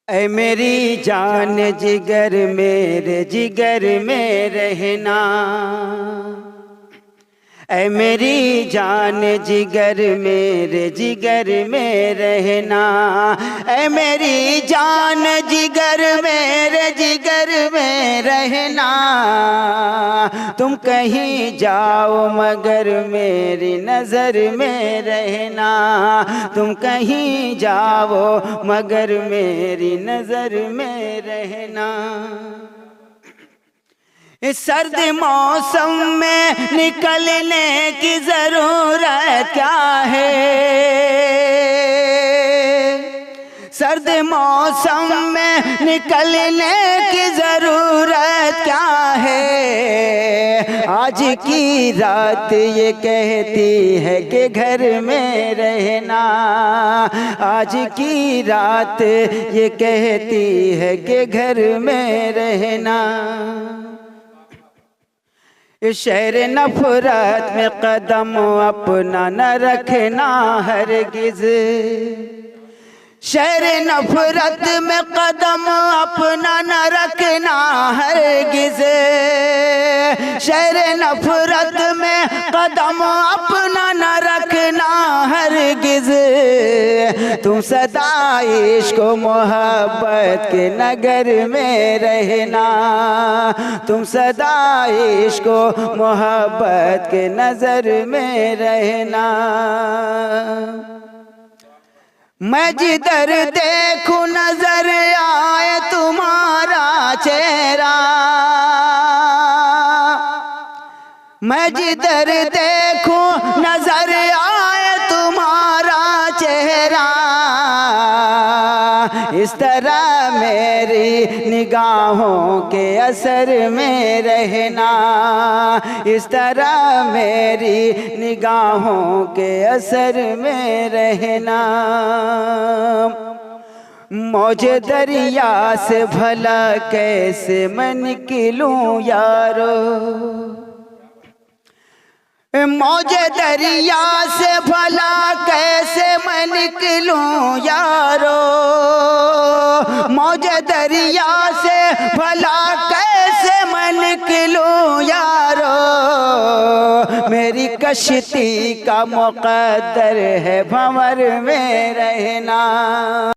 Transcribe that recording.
ऐ मेरी जान जिगर मेरे जिगर में रहना, ऐ मेरी जान जिगर मेरे जिगर में रहना, ऐ मेरी जान जिगर मेरे जिगर में रहना। तुम कहीं जाओ मगर मेरी नज़र में रहना, तुम कहीं जाओ मगर मेरी नज़र में रहना। इस सर्द मौसम में निकलने की ज़रूरत क्या है, सर्द मौसम में निकलने की ज़रूरत क्या है। आज की रात ये कहती है कि घर में रहना, आज की रात ये कहती है कि घर में रहना। इस शहर नफरत में कदम अपना न रखना हरगिज़, शहर नफरत में कदम अपना न रखना हरगिज़, शहर नफरत में कदम अपना न रखना हरगिज़। तुम सदा इश्क व मोहब्बत के नगर में रहना, तुम सदा इश्क व मोहब्बत के नज़र में रहना। मैं जिधर देखूं नजर आए तुम्हारा चेहरा, मैं जिधर देखूं नजर आए तुम्हारा चेहरा। इस तरह मेरी निगाहों के असर में रहना, इस तरह मेरी निगाहों के असर में रहना। मौज दरिया से भला कैसे मैं निकलूं यारो, मौज दरिया से भला कैसे मैं निकलूं यारो, मौज दरिया से भला कैसे मैं निकलूं यारो। मेरी कश्ती का मुक़द्दर है भंवर में रहना।